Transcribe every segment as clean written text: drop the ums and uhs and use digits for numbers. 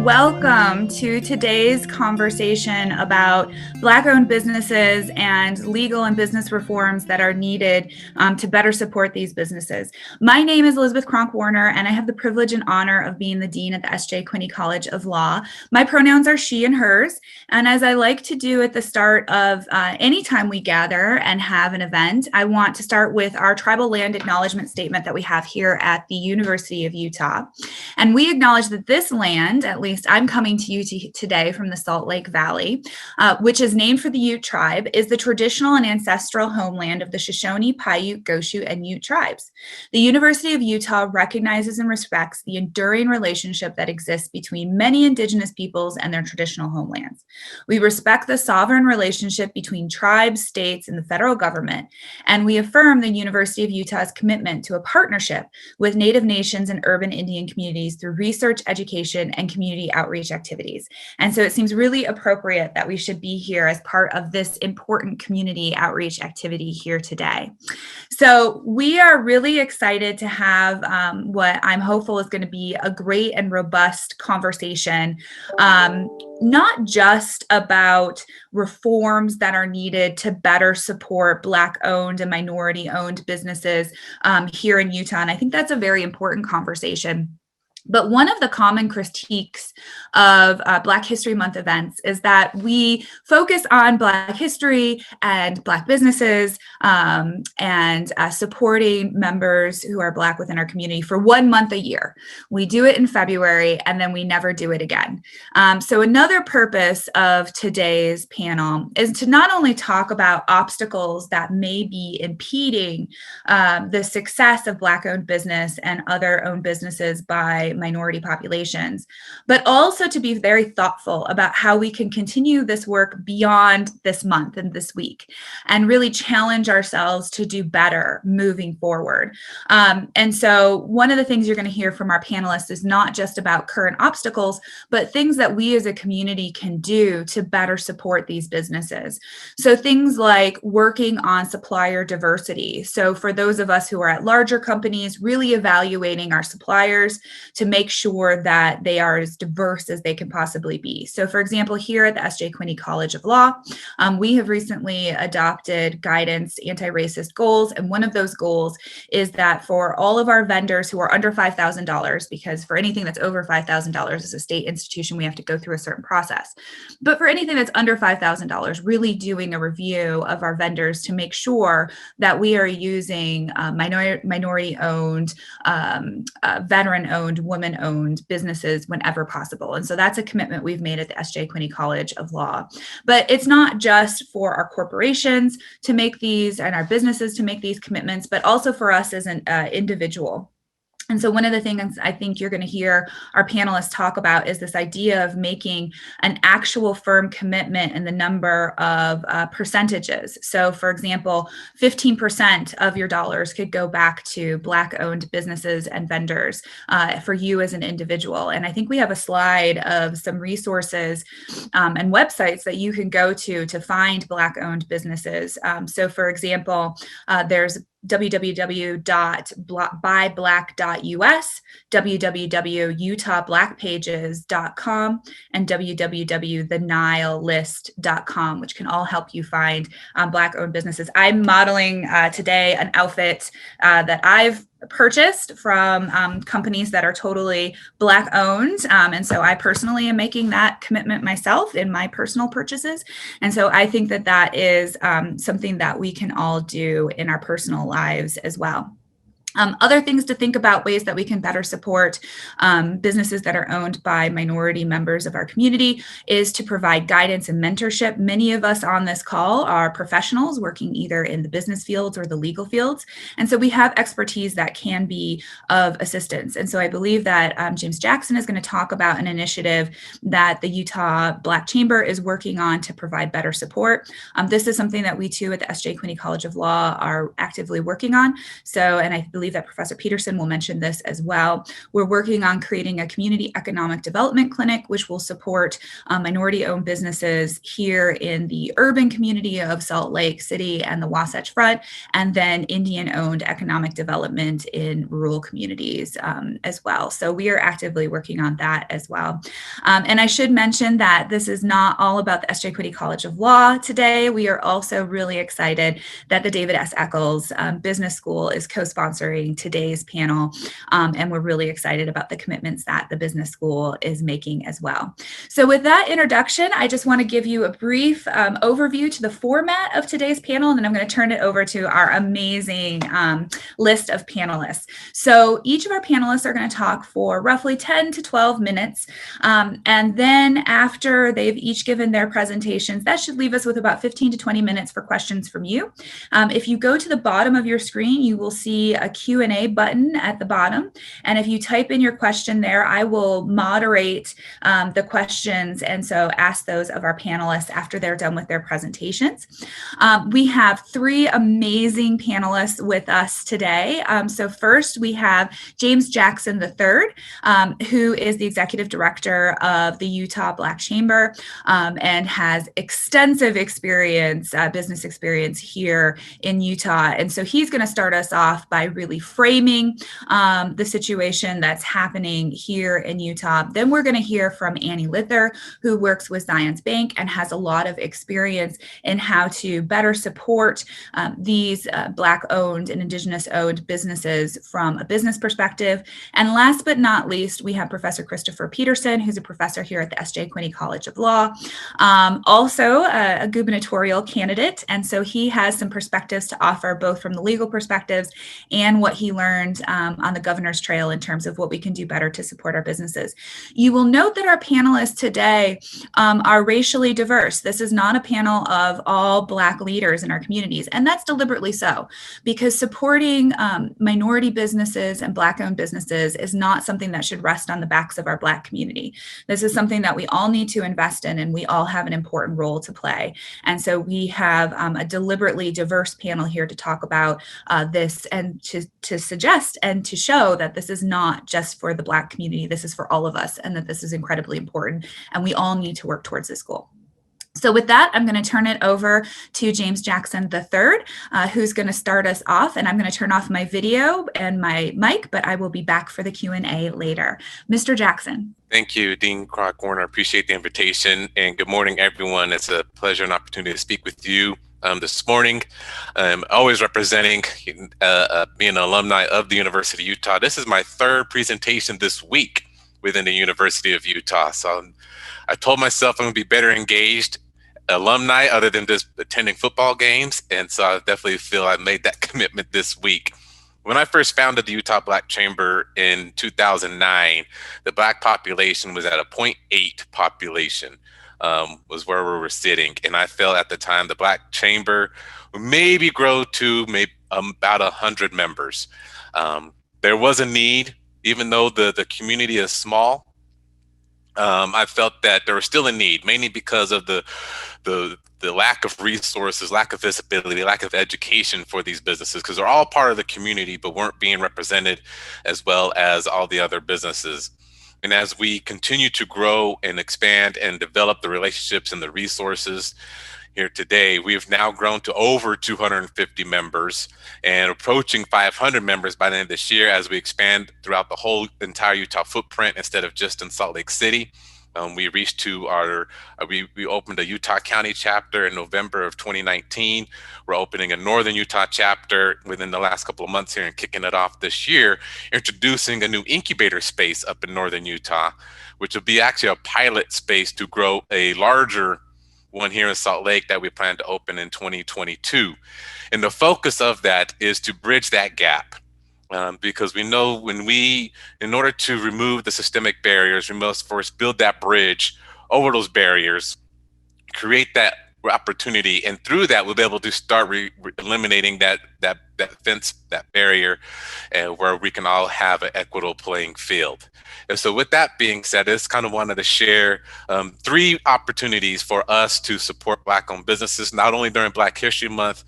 Welcome to today's conversation about Black-owned businesses and legal and business reforms that are needed to better support these businesses. My name is Elizabeth Kronk Warner, and I have the privilege and honor of being the Dean at the S.J. Quinney College of Law. My pronouns are she and hers, and as I like to do at the start of any time we gather and have an event, I want to start with our tribal land acknowledgement statement that we have here at the University of Utah. And we acknowledge that this land, at least I'm coming to you today from the Salt Lake Valley, which is named for the Ute tribe, is the traditional and ancestral homeland of the Shoshone, Paiute, Goshu, and Ute tribes. The University of Utah recognizes and respects the enduring relationship that exists between many indigenous peoples and their traditional homelands. We respect the sovereign relationship between tribes, states, and the federal government, and we affirm the University of Utah's commitment to a partnership with Native nations and urban Indian communities through research, education, and community outreach activities. And so it seems really appropriate that we should be here as part of this important community outreach activity here today. So we are really excited to have what I'm hopeful is going to be a great and robust conversation, not just about reforms that are needed to better support Black-owned and minority-owned businesses here in Utah. And I think that's a very important conversation. But one of the common critiques of Black History Month events is that we focus on Black history and Black businesses and supporting members who are Black within our community for 1 month a year. We do it in February and then we never do it again. So another purpose of today's panel is to not only talk about obstacles that may be impeding the success of Black-owned business and other owned businesses by minority populations, but also to be very thoughtful about how we can continue this work beyond this month and this week and really challenge ourselves to do better moving forward. And so one of the things you're going to hear from our panelists is not just about current obstacles, but things that we as a community can do to better support these businesses. So things like working on supplier diversity. So for those of us who are at larger companies, really evaluating our suppliers to make sure that they are as diverse as they can possibly be. So for example, here at the S.J. Quinney College of Law, we have recently adopted guidance anti-racist goals. And one of those goals is that for all of our vendors who are under $5,000, because for anything that's over $5,000 as a state institution, we have to go through a certain process. But for anything that's under $5,000, really doing a review of our vendors to make sure that we are using minority-owned, veteran-owned, women-owned businesses whenever possible. And so that's a commitment we've made at the S.J. Quinney College of Law. But it's not just for our corporations to make these and our businesses to make these commitments, but also for us as an individual. And so one of the things I think you're going to hear our panelists talk about is this idea of making an actual firm commitment in the number of percentages. So for example, 15% of your dollars could go back to Black-owned businesses and vendors for you as an individual. And I think we have a slide of some resources and websites that you can go to find Black-owned businesses. So for example, there's www.buyblack.us, www.utahblackpages.com, and www.thenilelist.com, which can all help you find Black-owned businesses. I'm modeling today an outfit that I've purchased from companies that are totally Black-owned. And so I personally am making that commitment myself in my personal purchases. And so I think that that is something that we can all do in our personal lives as well. Other things to think about, ways that we can better support businesses that are owned by minority members of our community, is to provide guidance and mentorship. Many of us on this call are professionals working either in the business fields or the legal fields. And so we have expertise that can be of assistance. And so I believe that James Jackson is going to talk about an initiative that the Utah Black Chamber is working on to provide better support. This is something that we too at the S.J. Quinney College of Law are actively working on. So, and I believe believe that Professor Peterson will mention this as well. We're working on creating a community economic development clinic, which will support minority-owned businesses here in the urban community of Salt Lake City and the Wasatch Front, and then Indian-owned economic development in rural communities as well. So we are actively working on that as well. And I should mention that this is not all about the S.J. Quinney College of Law today. We are also really excited that the David S. Eccles Business School is co-sponsoring today's panel. And we're really excited about the commitments that the business school is making as well. So with that introduction, I just want to give you a brief overview to the format of today's panel, and then I'm going to turn it over to our amazing list of panelists. So each of our panelists are going to talk for roughly 10 to 12 minutes. And then after they've each given their presentations, that should leave us with about 15 to 20 minutes for questions from you. If you go to the bottom of your screen, you will see a Q&A button at the bottom. And if you type in your question there, I will moderate the questions, and so ask those of our panelists after they're done with their presentations. We have three amazing panelists with us today. So first we have James Jackson III, who is the Executive Director of the Utah Black Chamber and has extensive experience, business experience here in Utah. And so he's going to start us off by really framing the situation that's happening here in Utah. Then we're going to hear from Annie Lither, who works with Zions Bank and has a lot of experience in how to better support these Black-owned and Indigenous-owned businesses from a business perspective. And last but not least, we have Professor Christopher Peterson, who's a professor here at the S.J. Quinney College of Law, also a gubernatorial candidate. And so he has some perspectives to offer, both from the legal perspectives and what he learned on the governor's trail in terms of what we can do better to support our businesses. You will note that our panelists today are racially diverse. This is not a panel of all Black leaders in our communities, and that's deliberately so, because supporting minority businesses and Black-owned businesses is not something that should rest on the backs of our Black community. This is something that we all need to invest in, and we all have an important role to play. And so we have a deliberately diverse panel here to talk about this and to suggest and to show that this is not just for the Black community, this is for all of us, and that this is incredibly important, and we all need to work towards this goal. So with that, I'm going to turn it over to James Jackson III, who's going to start us off, and I'm going to turn off my video and my mic, but I will be back for the Q&A later. Mr. Jackson. Thank you, Dean Kronk. I appreciate the invitation, and good morning, everyone. It's a pleasure and opportunity to speak with you this morning. I'm always representing being an alumni of the University of Utah. This is my third presentation this week within the University of Utah. So I told myself I'm going to be better engaged alumni other than just attending football games. And so I definitely feel I made that commitment this week. When I first founded the Utah Black Chamber in 2009, the Black population was at a 0.8 population, was where we were sitting. And I felt at the time the Black Chamber would maybe grow to maybe about 100 members. There was a need, even though the community is small. I felt that there was still a need, mainly because of the lack of resources, lack of visibility, lack of education for these businesses, because they're all part of the community, but weren't being represented as well as all the other businesses. And as we continue to grow and expand and develop the relationships and the resources here today, we've now grown to over 250 members and approaching 500 members by the end of this year as we expand throughout the whole entire Utah footprint instead of just in Salt Lake City. We reached to we opened a Utah County chapter in November of 2019. We're opening a Northern Utah chapter within the last couple of months here and kicking it off this year, introducing a new incubator space up in Northern Utah, which will be actually a pilot space to grow a larger one here in Salt Lake that we plan to open in 2022. And the focus of that is to bridge that gap. Because we know in order to remove the systemic barriers, we must first build that bridge over those barriers, create that opportunity, and through that we'll be able to start eliminating that fence, that barrier, where we can all have an equitable playing field. And so with that being said, I just kind of wanted to share 3 opportunities for us to support Black-owned businesses, not only during Black History Month,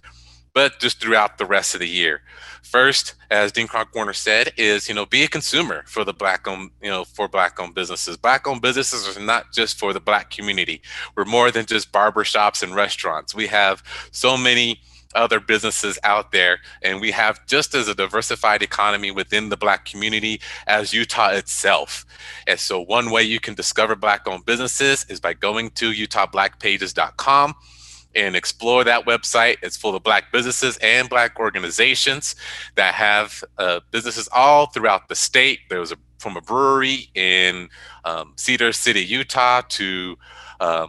but just throughout the rest of the year. First, as Dean Kronk Warner said, is, be a consumer for the Black-owned, for Black-owned businesses. Black-owned businesses are not just for the Black community. We're more than just barbershops and restaurants. We have so many other businesses out there, and we have just as a diversified economy within the Black community as Utah itself. And so one way you can discover Black-owned businesses is by going to utahblackpages.com and explore that website. It's full of Black businesses and Black organizations that have businesses all throughout the state. From a brewery in Cedar City, Utah, to a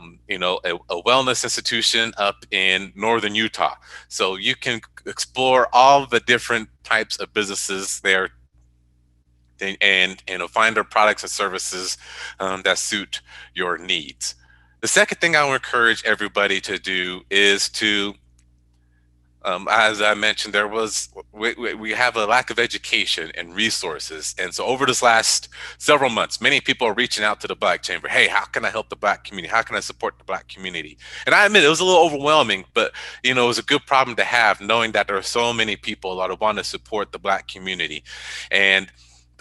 wellness institution up in northern Utah. So you can explore all the different types of businesses there and find their products and services that suit your needs. The second thing I would encourage everybody to do is to, as I mentioned, we have a lack of education and resources. And so over this last several months, many people are reaching out to the Black Chamber. Hey, how can I help the Black community? How can I support the Black community? And I admit it was a little overwhelming, but it was a good problem to have, knowing that there are so many people that want to support the Black community. And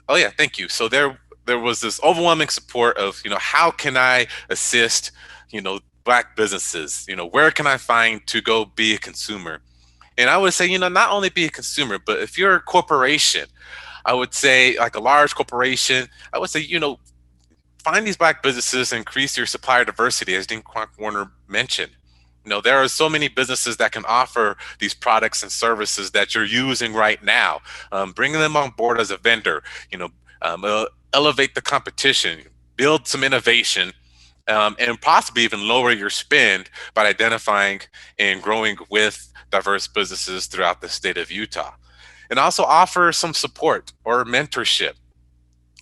oh yeah, thank you. So there was this overwhelming support of, how can I assist, Black businesses? Where can I find to go be a consumer? And I would say, not only be a consumer, but if you're a corporation, I would say, like a large corporation, I would say, find these Black businesses, increase your supplier diversity, as Dean Kronk Warner mentioned. There are so many businesses that can offer these products and services that you're using right now. Bringing them on board as a vendor, elevate the competition, build some innovation, and possibly even lower your spend by identifying and growing with diverse businesses throughout the state of Utah. And also offer some support or mentorship.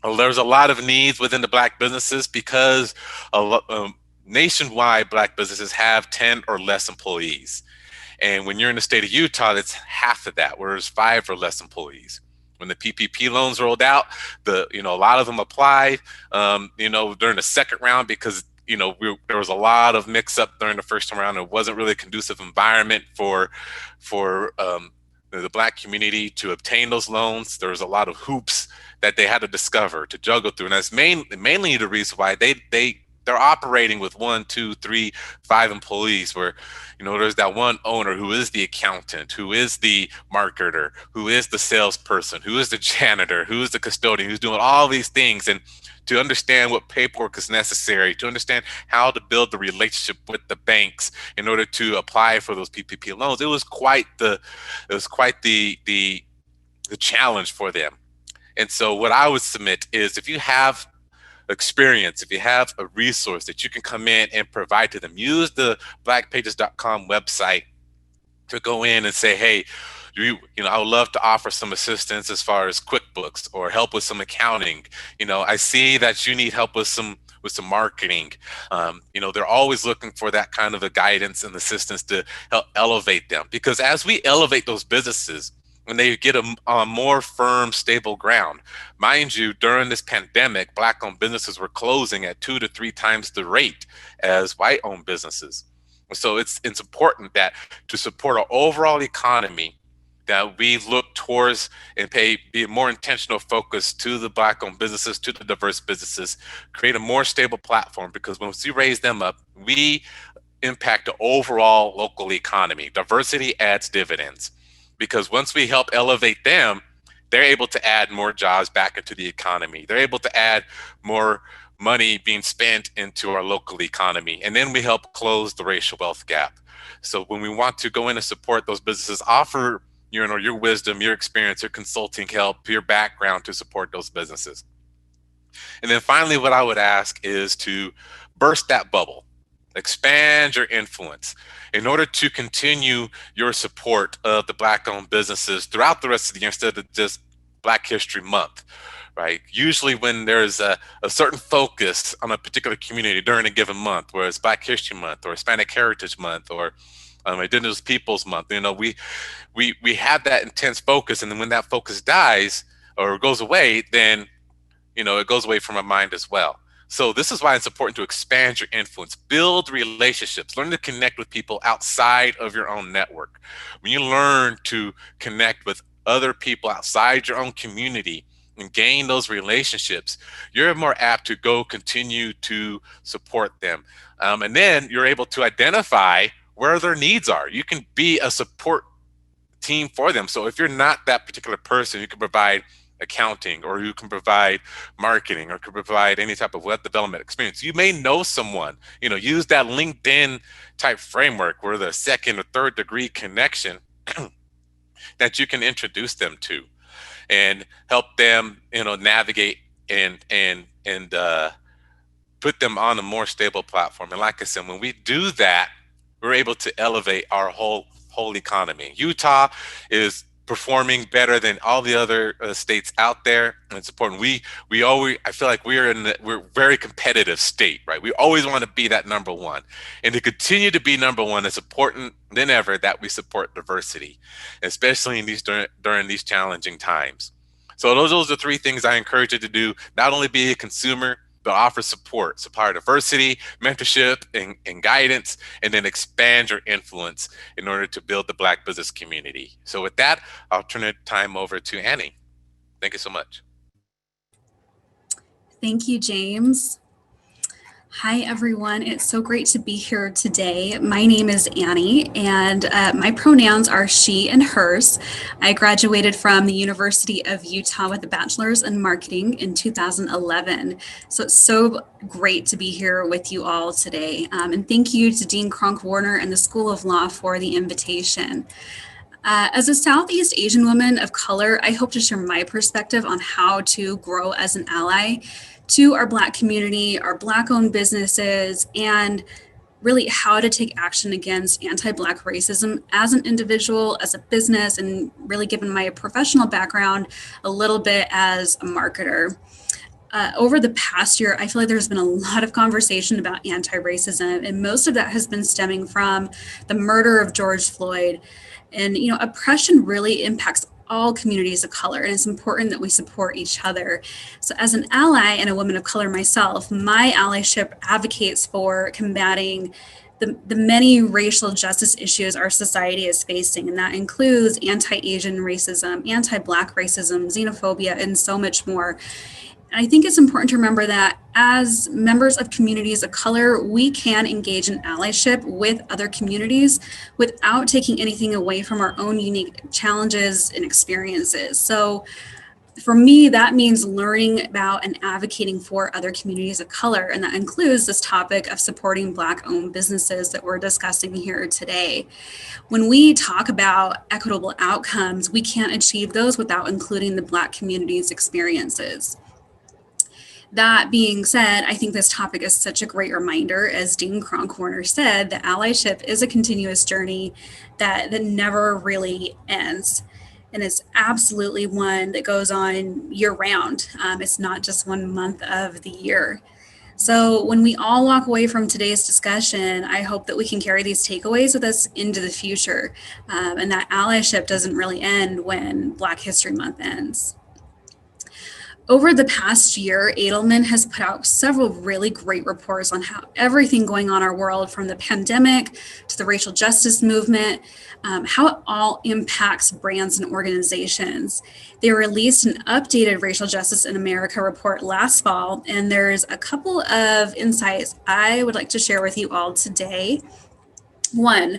There's a lot of needs within the Black businesses because nationwide Black businesses have 10 or less employees. And when you're in the state of Utah, that's half of that, whereas 5 or less employees. When the PPP loans rolled out, a lot of them applied, during the second round because, there was a lot of mix up during the first time around. It wasn't really a conducive environment for the Black community to obtain those loans. There was a lot of hoops that they had to discover, to juggle through. And that's mainly the reason why they're operating with 1, 2, 3, 5 employees, where, there's that one owner who is the accountant, who is the marketer, who is the salesperson, who is the janitor, who is the custodian, who's doing all these things. And to understand what paperwork is necessary, to understand how to build the relationship with the banks in order to apply for those PPP loans, it was quite the challenge for them. And so what I would submit is, if you have experience, if you have a resource that you can come in and provide to them, use the blackpages.com website to go in and say, hey, I would love to offer some assistance as far as QuickBooks or help with some accounting. I see that you need help with some marketing. They're always looking for that kind of a guidance and assistance to help elevate them, because as we elevate those businesses, when they get on more firm, stable ground. Mind you, during this pandemic, Black-owned businesses were closing at 2 to 3 times the rate as white-owned businesses. So it's important that to support our overall economy, that we look towards and be a more intentional focus to the Black-owned businesses, to the diverse businesses, create a more stable platform, because once we raise them up, we impact the overall local economy. Diversity adds dividends, because once we help elevate them, they're able to add more jobs back into the economy. They're able to add more money being spent into our local economy. And then we help close the racial wealth gap. So when we want to go in and support those businesses, offer your wisdom, your experience, your consulting help, your background to support those businesses. And then finally, what I would ask is to burst that bubble, expand your influence in order to continue your support of the Black-owned businesses throughout the rest of the year, instead of just Black History Month, right? Usually when there's a certain focus on a particular community during a given month, whether it's Black History Month or Hispanic Heritage Month or Indigenous Peoples Month, we have that intense focus, and then when that focus dies or goes away, then it goes away from our mind as well. So this is why it's important to expand your influence, build relationships, learn to connect with people outside of your own network. When you learn to connect with other people outside your own community and gain those relationships, you're more apt to go continue to support them. And then you're able to identify where their needs are. You can be a support team for them. So if you're not that particular person, you can provide accounting, or you can provide marketing, or can provide any type of web development experience. You may know someone, use that LinkedIn type framework where the second or third degree connection that you can introduce them to and help them, navigate and put them on a more stable platform. And like I said, when we do that, we're able to elevate our whole economy. Utah is performing better than all the other states out there, and it's important. We always, I feel like we're a very competitive state, right? We always want to be that number one, and to continue to be number one, it's important than ever that we support diversity, especially in during these challenging times. So those are three things I encourage you to do: not only be a consumer, but offer support, supplier diversity, mentorship, and guidance, and then expand your influence in order to build the Black business community. So with that, I'll turn the time over to Annie. Thank you so much. Thank you, James. Hi, everyone. It's so great to be here today. My name is Annie, and my pronouns are she and hers. I graduated from the University of Utah with a bachelor's in marketing in 2011. So it's so great to be here with you all today. And thank you to Dean Kronk Warner and the School of Law for the invitation. As a Southeast Asian woman of color, I hope to share my perspective on how to grow as an ally to our Black community, our Black-owned businesses, and really how to take action against anti-Black racism as an individual, as a business, and really, given my professional background, a little bit as a marketer. Over the past year, I feel like there's been a lot of conversation about anti-racism, and most of that has been stemming from the murder of George Floyd. And, oppression really impacts all communities of color, and it's important that we support each other. So as an ally and a woman of color myself, my allyship advocates for combating the many racial justice issues our society is facing, and that includes anti-Asian racism, anti-Black racism, xenophobia, and so much more. And I think it's important to remember that as members of communities of color, we can engage in allyship with other communities without taking anything away from our own unique challenges and experiences. So for me, that means learning about and advocating for other communities of color. And that includes this topic of supporting Black-owned businesses that we're discussing here today. When we talk about equitable outcomes, we can't achieve those without including the Black community's experiences. That being said, I think this topic is such a great reminder. As Dean Kronk Warner said, the allyship is a continuous journey that never really ends. And it's absolutely one that goes on year round. It's not just 1 month of the year. So when we all walk away from today's discussion, I hope that we can carry these takeaways with us into the future, and that allyship doesn't really end when Black History Month ends. Over the past year, Edelman has put out several really great reports on how everything going on in our world, from the pandemic to the racial justice movement, how it all impacts brands and organizations. They released an updated Racial Justice in America report last fall, and there's a couple of insights I would like to share with you all today. One,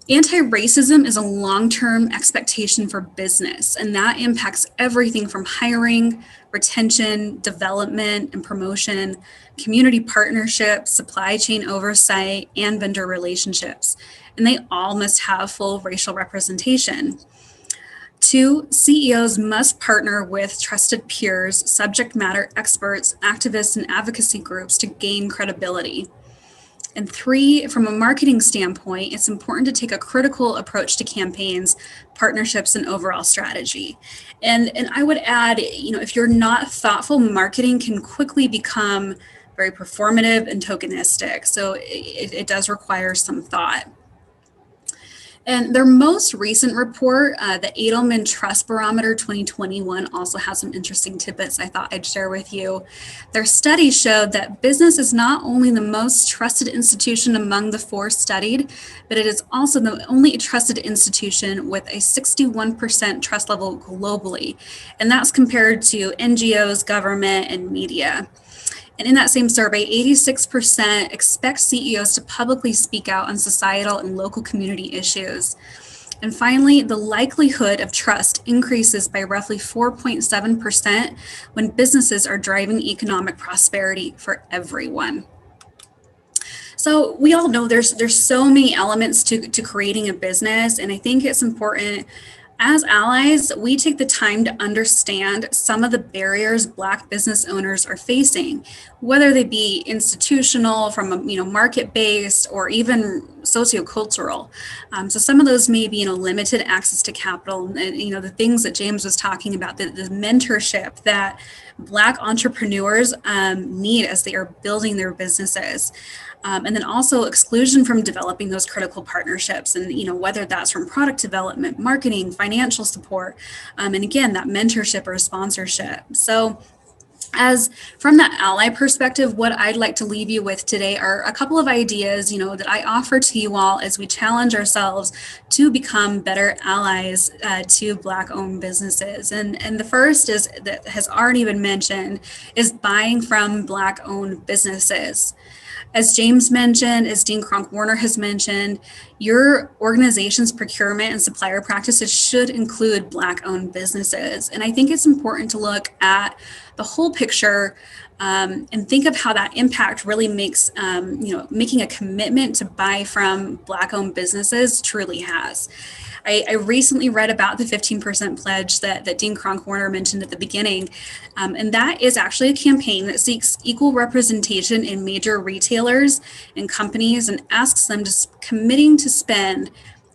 anti-racism is a long-term expectation for business, and that impacts everything from hiring, retention, development, and promotion, community partnerships, supply chain oversight, and vendor relationships. And they all must have full racial representation. Two, CEOs must partner with trusted peers, subject matter experts, activists, and advocacy groups to gain credibility. And three, from a marketing standpoint, it's important to take a critical approach to campaigns, partnerships, and overall strategy. And I would add, if you're not thoughtful, marketing can quickly become very performative and tokenistic. So it does require some thought. And their most recent report, the Edelman Trust Barometer 2021, also has some interesting tidbits I thought I'd share with you. Their study showed that business is not only the most trusted institution among the 4 studied, but it is also the only trusted institution with a 61% trust level globally. And that's compared to NGOs, government, and media. And in that same survey, 86% expect CEOs to publicly speak out on societal and local community issues. And finally, the likelihood of trust increases by roughly 4.7% when businesses are driving economic prosperity for everyone. So we all know there's so many elements to creating a business, and I think it's important as allies, we take the time to understand some of the barriers Black business owners are facing, whether they be institutional, from a market-based, or even sociocultural. So some of those may be limited access to capital, and the things that James was talking about, the mentorship that Black entrepreneurs need as they are building their businesses. And then also exclusion from developing those critical partnerships, and whether that's from product development, marketing, financial support, and again, that mentorship or sponsorship. So as from that ally perspective, what I'd like to leave you with today are a couple of ideas, that I offer to you all as we challenge ourselves to become better allies to Black-owned businesses. And the first is that has already been mentioned is buying from Black-owned businesses. As James mentioned, as Dean Kronk Warner has mentioned, your organization's procurement and supplier practices should include Black-owned businesses. And I think it's important to look at the whole picture and think of how that impact really makes, making a commitment to buy from Black-owned businesses truly has. I recently read about the 15% pledge that Dean Kronk Warner mentioned at the beginning, and that is actually a campaign that seeks equal representation in major retailers and companies and asks them to committing to spend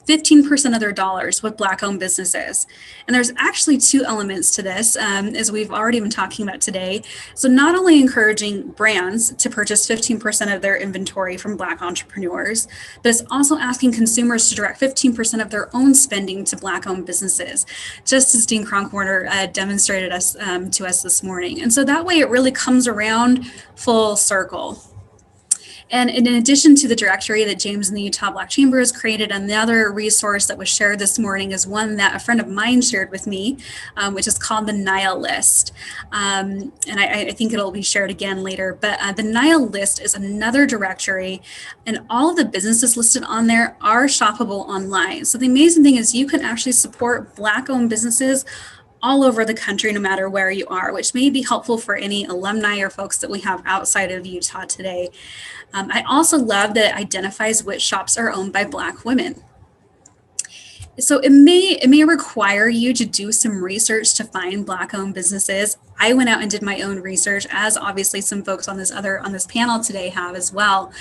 15% of their dollars with Black-owned businesses. And there's actually 2 elements to this, as we've already been talking about today. So not only encouraging brands to purchase 15% of their inventory from Black entrepreneurs, but it's also asking consumers to direct 15% of their own spending to Black-owned businesses, just as Dean Kronk Warner demonstrated to us this morning. And so that way it really comes around full circle. And in addition to the directory that James and the Utah Black Chamber has created, another resource that was shared this morning is one that a friend of mine shared with me, which is called the NIA list. And I think it'll be shared again later, but the NIA list is another directory, and all of the businesses listed on there are shoppable online. So the amazing thing is you can actually support Black-owned businesses all over the country, no matter where you are, which may be helpful for any alumni or folks that we have outside of Utah today. I also love that it identifies which shops are owned by Black women. So it may require you to do some research to find Black-owned businesses. I went out and did my own research, as obviously some folks on this panel today have as well.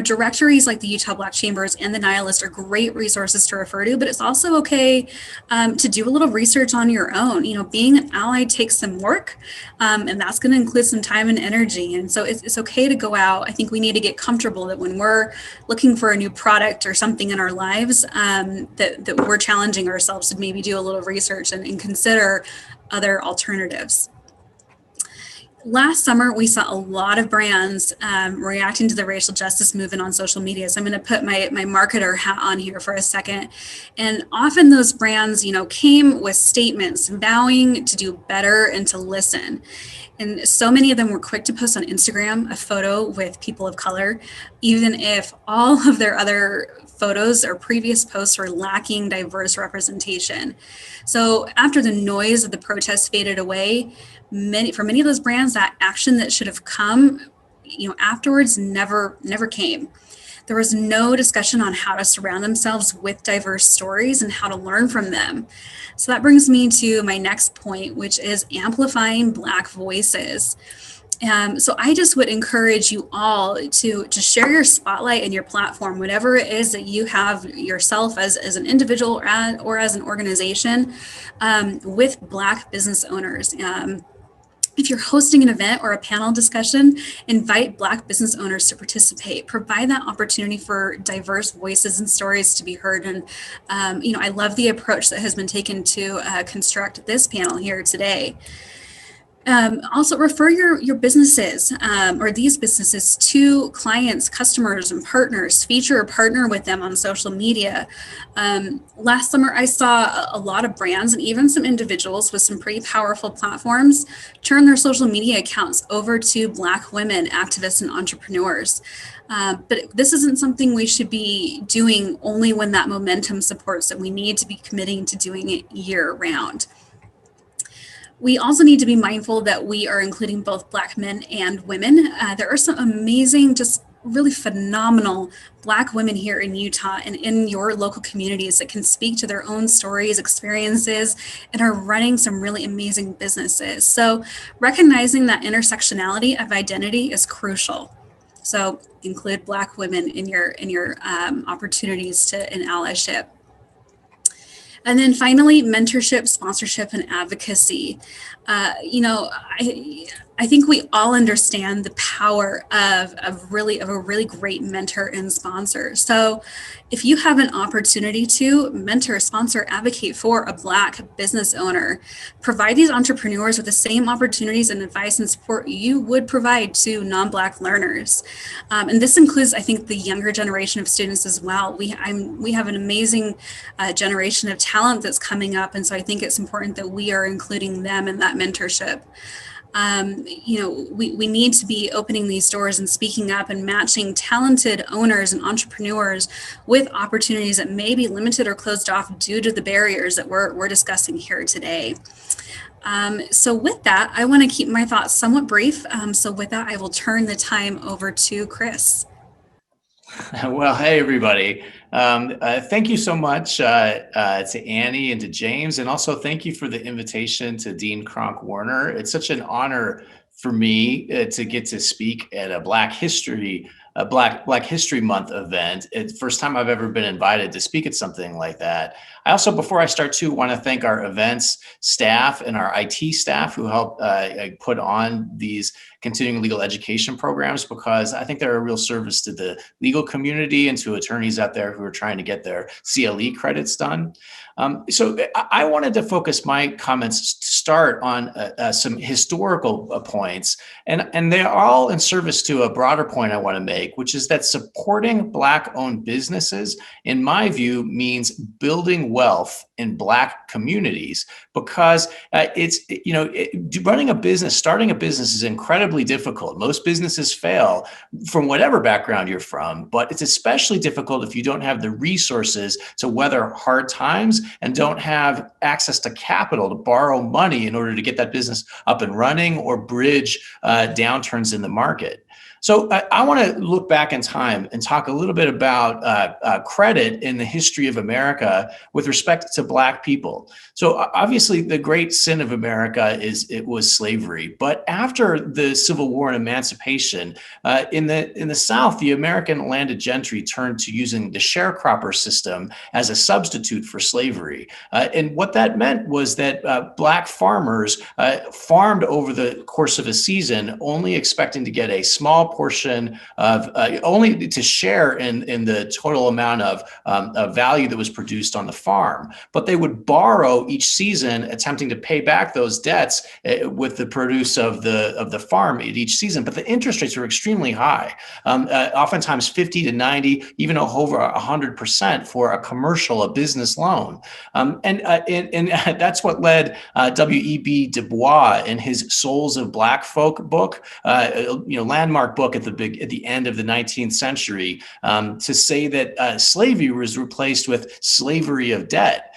Directories like the Utah Black Chambers and the NIA list are great resources to refer to, but it's also okay to do a little research on your own. Being an ally takes some work, and that's going to include some time and energy. And so it's okay to go out. I think we need to get comfortable that when we're looking for a new product or something in our lives, that we're challenging ourselves to maybe do a little research and consider other alternatives. Last summer, we saw a lot of brands reacting to the racial justice movement on social media. So I'm going to put my marketer hat on here for a second. And often those brands, came with statements vowing to do better and to listen. And so many of them were quick to post on Instagram a photo with people of color, even if all of their other photos or previous posts were lacking diverse representation. So after the noise of the protests faded away, for many of those brands, that action that should have come, afterwards never came. There was no discussion on how to surround themselves with diverse stories and how to learn from them. So that brings me to my next point, which is amplifying Black voices. So I just would encourage you all to share your spotlight and your platform, whatever it is that you have yourself as an individual or as an organization, with Black business owners. If you're hosting an event or a panel discussion, invite Black business owners to participate. Provide that opportunity for diverse voices and stories to be heard. And, I love the approach that has been taken to construct this panel here today. Also, refer your businesses or these businesses to clients, customers, and partners. Feature or partner with them on social media. Last summer, I saw a lot of brands and even some individuals with some pretty powerful platforms turn their social media accounts over to Black women, activists, and entrepreneurs. But this isn't something we should be doing only when that momentum supports it. We need to be committing to doing it year round. We also need to be mindful that we are including both Black men and women. There are some amazing, just really phenomenal Black women here in Utah and in your local communities that can speak to their own stories, experiences, and are running some really amazing businesses. So recognizing that intersectionality of identity is crucial. So include Black women in your opportunities in allyship. And then finally, mentorship, sponsorship, and advocacy. I think we all understand the power of a really great mentor and sponsor. So if you have an opportunity to mentor, sponsor, advocate for a Black business owner, provide these entrepreneurs with the same opportunities and advice and support you would provide to non-Black learners. And this includes, I think, the younger generation of students as well. We have an amazing generation of talent that's coming up. And so I think it's important that we are including them in that mentorship. We need to be opening these doors and speaking up and matching talented owners and entrepreneurs with opportunities that may be limited or closed off due to the barriers that we're discussing here today. So with that, I want to keep my thoughts somewhat brief. So with that, I will turn the time over to Chris. Well, hey, everybody. Thank you so much to Annie and to James, and also thank you for the invitation to Dean Kronk Warner. It's such an honor for me to get to speak at a Black History Month event. It's the first time I've ever been invited to speak at something like that. I also, before I start too, want to thank our events staff and our IT staff who helped put on these continuing legal education programs, because I think they're a real service to the legal community and to attorneys out there who are trying to get their CLE credits done. So I wanted to focus my comments to start on some historical points, and they're all in service to a broader point I want to make, which is that supporting Black-owned businesses, in my view, means building wealth in Black communities, because running a business, starting a business is incredibly difficult. Most businesses fail from whatever background you're from, but it's especially difficult if you don't have the resources to weather hard times and don't have access to capital to borrow money in order to get that business up and running or bridge downturns in the market. So I want to look back in time and talk a little bit about credit in the history of America with respect to Black people. So obviously the great sin of America was slavery. But after the Civil War and emancipation, in the South, the American landed gentry turned to using the sharecropper system as a substitute for slavery. And what that meant was that Black farmers farmed over the course of a season, only expecting to get a small portion of only to share in the total amount of value that was produced on the farm. But they would borrow each season, attempting to pay back those debts with the produce of the farm at each season. But the interest rates were extremely high, oftentimes 50 to 90, even over 100% for a business loan. And that's what led W.E.B. Du Bois in his Souls of Black Folk book, landmark book at the end of the 19th century, to say that slavery was replaced with slavery of debt.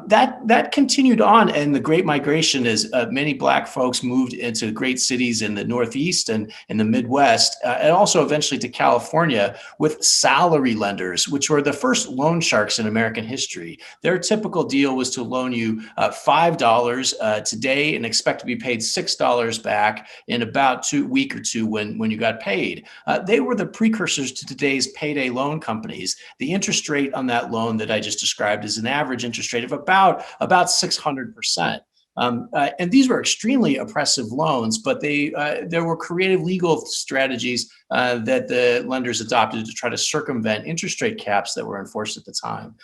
That continued on in the Great Migration as many Black folks moved into great cities in the Northeast and in the Midwest, and also eventually to California with salary lenders, which were the first loan sharks in American history. Their typical deal was to loan you $5 today and expect to be paid $6 back in about a week or two when you got paid. They were the precursors to today's payday loan companies. The interest rate on that loan that I just described is an average interest rate of about 600%. And these were extremely oppressive loans, but there were creative legal strategies that the lenders adopted to try to circumvent interest rate caps that were enforced at the time.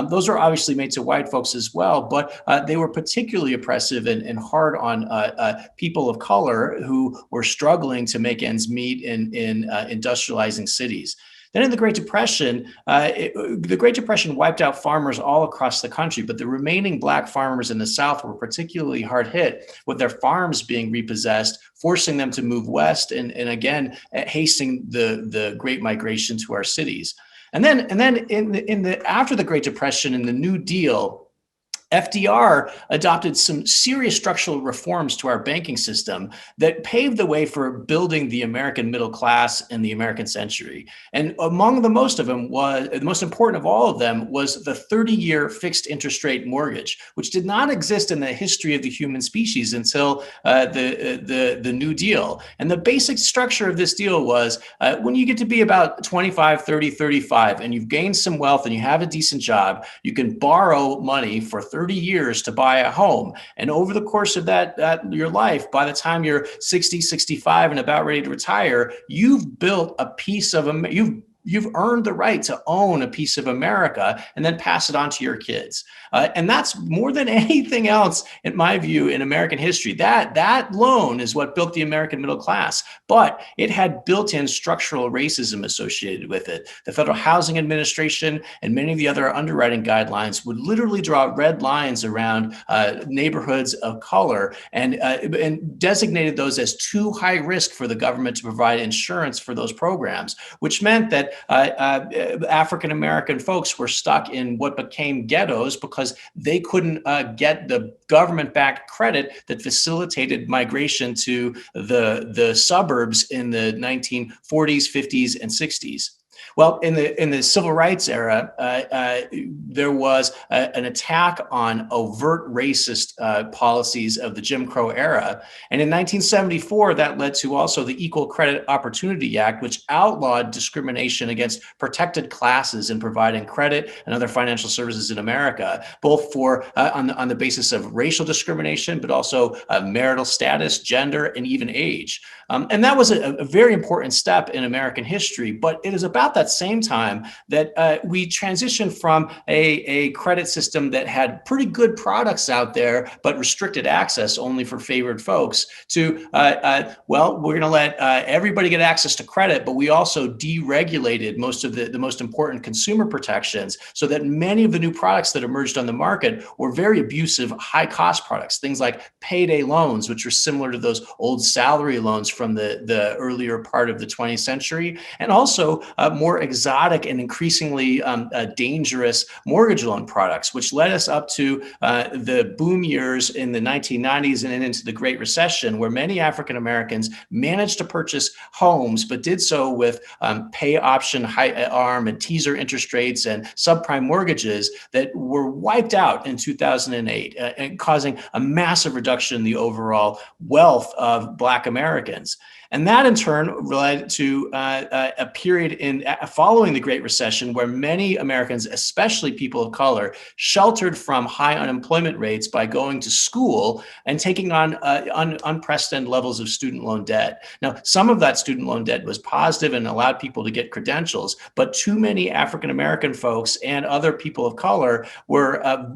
Those were obviously made to white folks as well, but they were particularly oppressive and hard on people of color who were struggling to make ends meet in industrializing cities. Then in the Great Depression, the Great Depression wiped out farmers all across the country, but the remaining Black farmers in the South were particularly hard hit, with their farms being repossessed, forcing them to move west, and again, hastening the Great Migration to our cities. And then after the Great Depression and the New Deal, FDR adopted some serious structural reforms to our banking system that paved the way for building the American middle class in the American century. And among the most important of all of them was the 30-year fixed interest rate mortgage, which did not exist in the history of the human species until the New Deal. And the basic structure of this deal was when you get to be about 25, 30, 35, and you've gained some wealth and you have a decent job, you can borrow money for 30 years to buy a home. And over the course of your life, by the time you're 60, 65 and about ready to retire, you've built a piece of, you've earned the right to own a piece of America and then pass it on to your kids. And that's more than anything else, in my view, in American history. That loan is what built the American middle class, but it had built-in structural racism associated with it. The Federal Housing Administration and many of the other underwriting guidelines would literally draw red lines around neighborhoods of color and designated those as too high risk for the government to provide insurance for those programs, which meant that African-American folks were stuck in what became ghettos because they couldn't get the government-backed credit that facilitated migration to the suburbs in the 1940s, 50s, and 60s. Well, in the civil rights era, there was an attack on overt racist policies of the Jim Crow era. And in 1974, that led to also the Equal Credit Opportunity Act, which outlawed discrimination against protected classes in providing credit and other financial services in America, both for on the basis of racial discrimination, but also marital status, gender, and even age. And that was a very important step in American history, but it is about that same time that we transitioned from a credit system that had pretty good products out there, but restricted access only for favored folks to, well, we're going to let everybody get access to credit, but we also deregulated most of the most important consumer protections so that many of the new products that emerged on the market were very abusive, high cost products, things like payday loans, which are similar to those old salary loans from the earlier part of the 20th century, and also more exotic and increasingly dangerous mortgage loan products, which led us up to the boom years in the 1990s and into the Great Recession, where many African Americans managed to purchase homes, but did so with pay option, high arm, and teaser interest rates and subprime mortgages that were wiped out in 2008, and causing a massive reduction in the overall wealth of Black Americans. And that in turn led to a period following the Great Recession where many Americans, especially people of color, sheltered from high unemployment rates by going to school and taking on unprecedented levels of student loan debt. Now, some of that student loan debt was positive and allowed people to get credentials, but too many African American folks and other people of color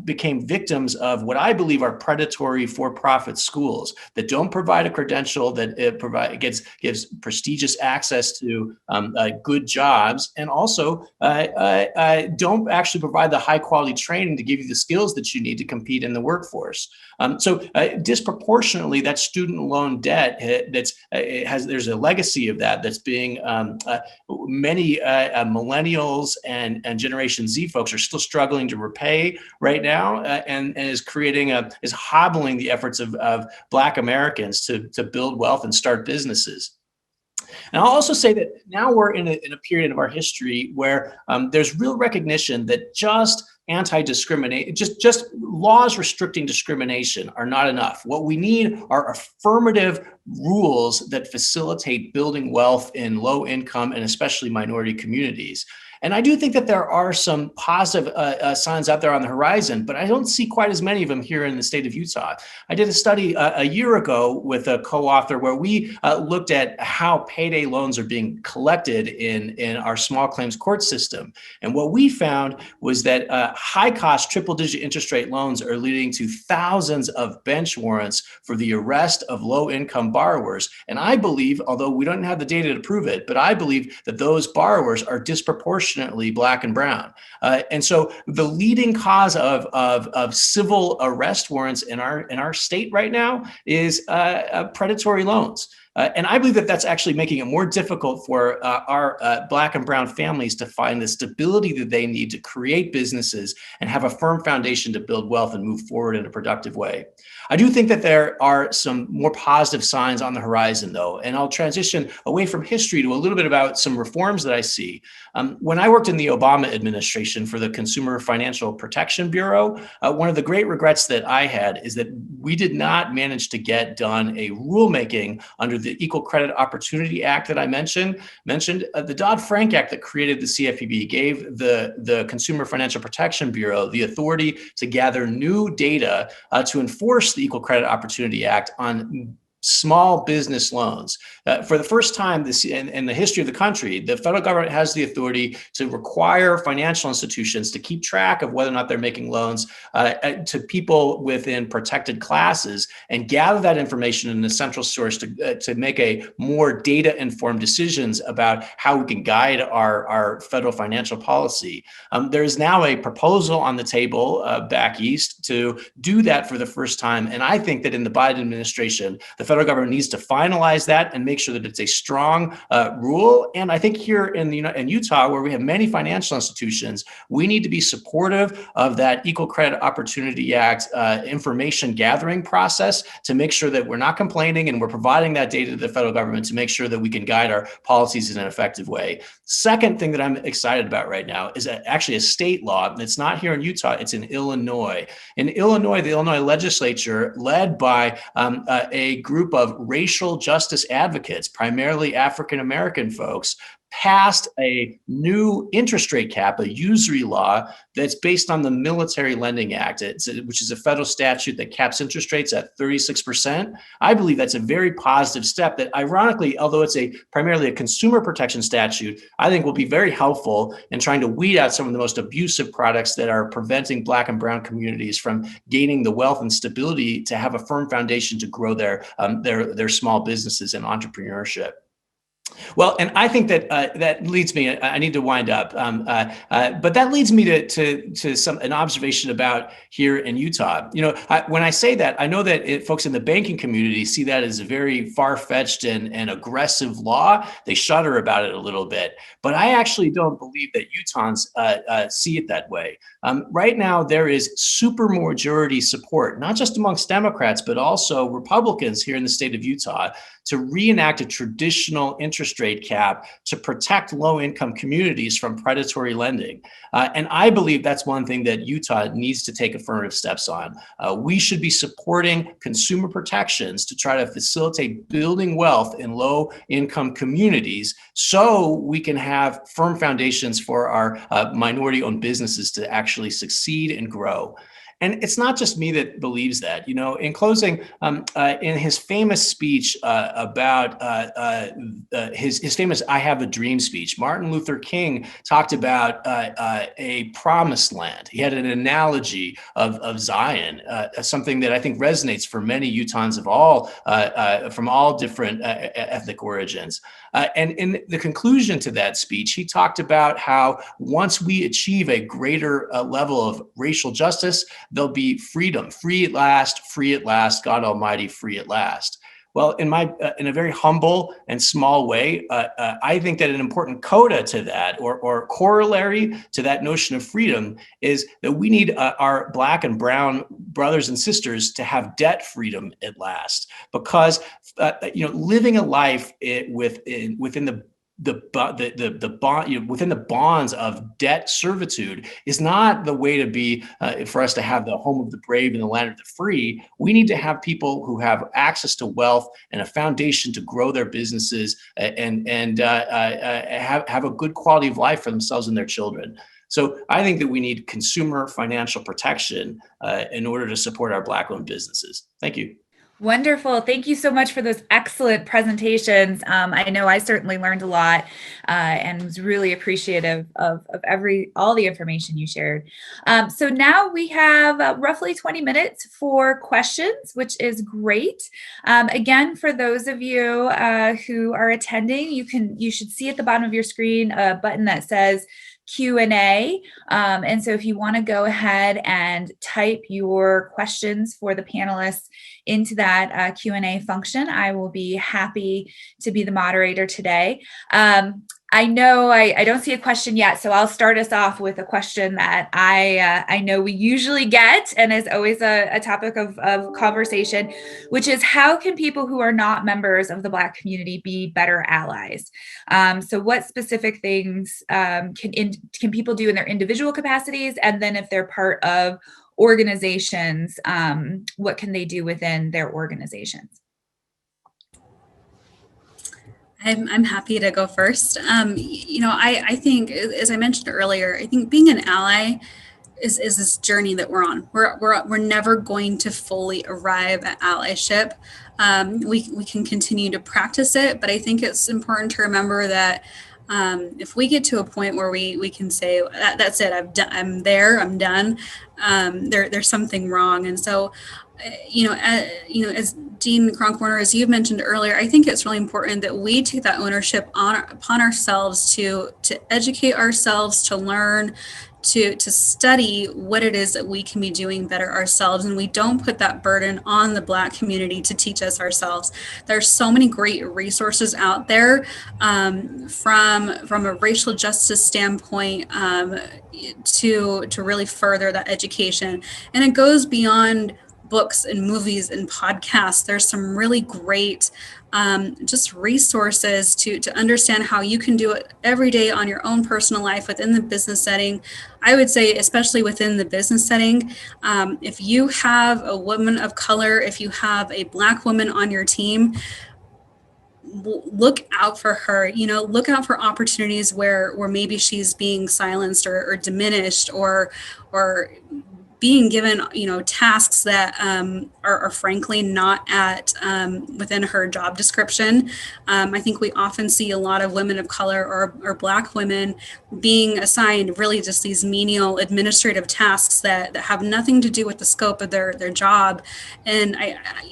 became victims of what I believe are predatory for-profit schools that don't provide a credential, that gives prestigious access to good jobs, and also don't actually provide the high quality training to give you the skills that you need to compete in the workforce. So disproportionately, that student loan debt there's a legacy of that's being many millennials and Generation Z folks are still struggling to repay right now, and is hobbling the efforts of Black Americans to build wealth and start businesses. And I'll also say that now we're in a period of our history where there's real recognition that just just laws restricting discrimination are not enough. What we need are affirmative rules that facilitate building wealth in low income and especially minority communities. And I do think that there are some positive signs out there on the horizon, but I don't see quite as many of them here in the state of Utah. I did a study a year ago with a co-author where we looked at how payday loans are being collected in our small claims court system. And what we found was that high-cost triple-digit interest rate loans are leading to thousands of bench warrants for the arrest of low-income borrowers. And I believe, although we don't have the data to prove it, but I believe that those borrowers are disproportionately Black and brown. And so the leading cause of civil arrest warrants in our state right now is predatory loans. And I believe that that's actually making it more difficult for our Black and brown families to find the stability that they need to create businesses and have a firm foundation to build wealth and move forward in a productive way. I do think that there are some more positive signs on the horizon, though, and I'll transition away from history to a little bit about some reforms that I see. When I worked in the Obama administration for the Consumer Financial Protection Bureau, one of the great regrets that I had is that we did not manage to get done a rulemaking under the Equal Credit Opportunity Act that I mentioned. The Dodd-Frank Act that created the CFPB gave the Consumer Financial Protection Bureau the authority to gather new data to enforce the Equal Credit Opportunity Act on small business loans. For the first time in the history of the country, the federal government has the authority to require financial institutions to keep track of whether or not they're making loans to people within protected classes and gather that information in a central source to make a more data-informed decisions about how we can guide our federal financial policy. There is now a proposal on the table back east to do that for the first time. And I think that in the Biden administration, the federal government needs to finalize that and make sure that it's a strong rule. And I think here in Utah, where we have many financial institutions, we need to be supportive of that Equal Credit Opportunity Act information gathering process to make sure that we're not complaining and we're providing that data to the federal government to make sure that we can guide our policies in an effective way. Second thing that I'm excited about right now is actually a state law. And it's not here in Utah, it's in Illinois. In Illinois, the Illinois legislature, led by a group of racial justice advocates, primarily African-American folks, passed a new interest rate cap, a usury law that's based on the Military Lending Act, which is a federal statute that caps interest rates at 36%. I believe that's a very positive step that, ironically, although it's primarily a consumer protection statute, I think will be very helpful in trying to weed out some of the most abusive products that are preventing Black and brown communities from gaining the wealth and stability to have a firm foundation to grow their small businesses and entrepreneurship. Well, and I think that that leads me. I need to wind up, but that leads me to an observation about here in Utah. When I say that, I know that folks in the banking community see that as a very far-fetched and aggressive law. They shudder about it a little bit, but I actually don't believe that Utahns see it that way. Right now, there is supermajority support, not just amongst Democrats, but also Republicans here in the state of Utah, to reenact a traditional interest rate cap to protect low-income communities from predatory lending. And I believe that's one thing that Utah needs to take affirmative steps on. We should be supporting consumer protections to try to facilitate building wealth in low-income communities so we can have firm foundations for our minority-owned businesses to actually succeed and grow. And it's not just me that believes that. In closing, in his famous speech about his famous "I Have a Dream" speech, Martin Luther King talked about a promised land. He had an analogy of Zion, something that I think resonates for many Utahns from all different ethnic origins. And in the conclusion to that speech, he talked about how once we achieve a greater level of racial justice, there'll be freedom, free at last, God Almighty, free at last. Well, in a very humble and small way, I think that an important coda to that, or corollary to that notion of freedom, is that we need our Black and brown brothers and sisters to have debt freedom at last, because living a life within the the bond, within the bonds of debt servitude is not the way to be, for us to have the home of the brave and the land of the free. We need to have people who have access to wealth and a foundation to grow their businesses and have a good quality of life for themselves and their children. So I think that we need consumer financial protection in order to support our Black-owned businesses. Thank you. Wonderful. Thank you so much for those excellent presentations. I know I certainly learned a lot and was really appreciative of all the information you shared. So now we have roughly 20 minutes for questions, which is great. Again, for those of you who are attending, you should see at the bottom of your screen a button that says Q&A. And so if you want to go ahead and type your questions for the panelists into that Q&A function, I will be happy to be the moderator today. I know I don't see a question yet, so I'll start us off with a question that I know we usually get and is always a topic of conversation, which is how can people who are not members of the Black community be better allies? So what specific things can people do in their individual capacities? And then if they're part of organizations, what can they do within their organizations? I'm happy to go first. I think, as I mentioned earlier, I think being an ally is this journey that we're on. We're never going to fully arrive at allyship. We can continue to practice it, but I think it's important to remember that if we get to a point where we can say that's it, I'm there, I'm done. There's something wrong, and so. As Dean Kronk Warner, as you mentioned earlier, I think it's really important that we take that ownership upon ourselves to educate ourselves, to learn, to study what it is that we can be doing better ourselves, and we don't put that burden on the Black community to teach us ourselves. There's so many great resources out there from a racial justice standpoint to really further that education, and it goes beyond books and movies and podcasts. There's some really great just resources to understand how you can do it every day on your own personal life within the business setting. I would say, especially within the business setting, if you have a woman of color, if you have a Black woman on your team, look out for her, look out for opportunities where maybe she's being silenced or diminished or being given, tasks that are frankly not at within her job description. I think we often see a lot of women of color or Black women being assigned really just these menial administrative tasks that have nothing to do with the scope of their job. And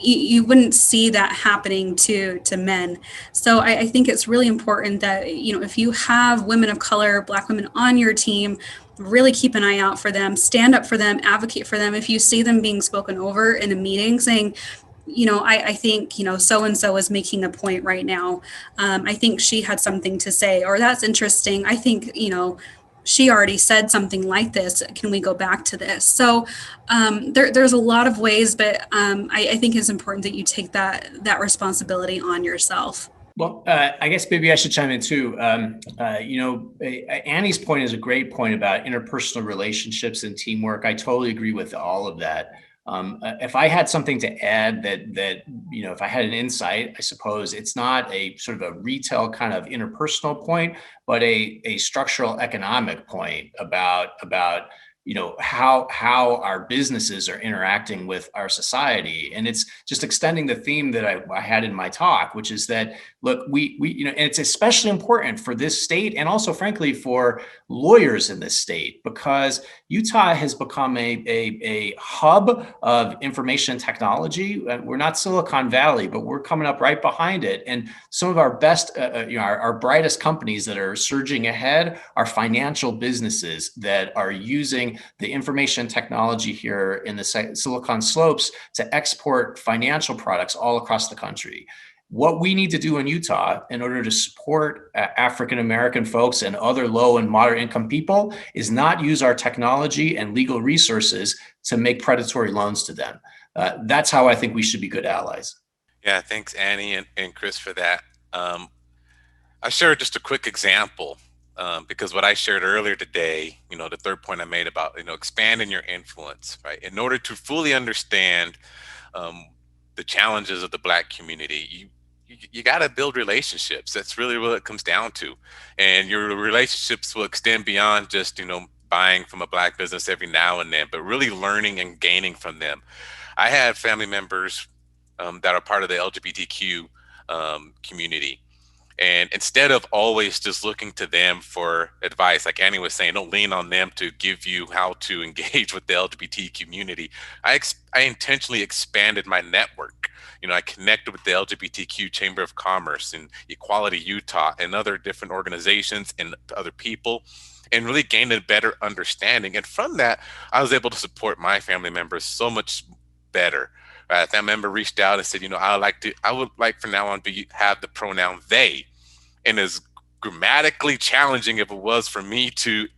you wouldn't see that happening to men. So I think it's really important that, if you have women of color, Black women on your team, really keep an eye out for them, stand up for them, advocate for them. If you see them being spoken over in a meeting saying, I think, so-and-so is making a point right now. I think she had something to say, or that's interesting. I think, she already said something like this. Can we go back to this? So there's a lot of ways, but I think it's important that you take that responsibility on yourself. Well, I guess maybe I should chime in too. Annie's point is a great point about interpersonal relationships and teamwork. I totally agree with all of that. If I had something to add that if I had an insight, I suppose it's not a sort of a retail kind of interpersonal point, but a structural economic point about how our businesses are interacting with our society. And it's just extending the theme that I had in my talk, which is that, look, we and it's especially important for this state and also, frankly, for lawyers in this state, because Utah has become a hub of information technology. We're not Silicon Valley, but we're coming up right behind it. And some of our best, our brightest companies that are surging ahead are financial businesses that are using the information technology here in the Silicon Slopes to export financial products all across the country. What we need to do in Utah in order to support African-American folks and other low and moderate income people is not use our technology and legal resources to make predatory loans to them. That's how I think we should be good allies. Yeah, thanks, Annie and Chris, for that. I shared just a quick example because what I shared earlier today, the third point I made about, expanding your influence, right? In order to fully understand the challenges of the Black community, you got to build relationships. That's really what it comes down to. And your relationships will extend beyond just, buying from a Black business every now and then, but really learning and gaining from them. I have family members that are part of the LGBTQ community. And instead of always just looking to them for advice, like Annie was saying, don't lean on them to give you how to engage with the LGBT community. I intentionally expanded my network. I connected with the LGBTQ Chamber of Commerce and Equality Utah and other different organizations and other people, and really gained a better understanding. And from that, I was able to support my family members so much better. That member reached out and said, I would like from now on to have the pronoun they. And as grammatically challenging if it was for me to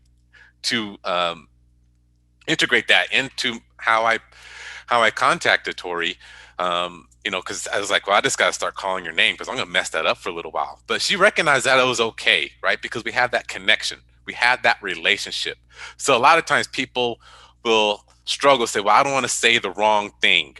integrate that into how I contacted Tori, because I was like, well, I just got to start calling your name because I'm going to mess that up for a little while. But she recognized that it was okay, right? Because we have that connection. We had that relationship. So a lot of times people will struggle, say, well, I don't want to say the wrong thing.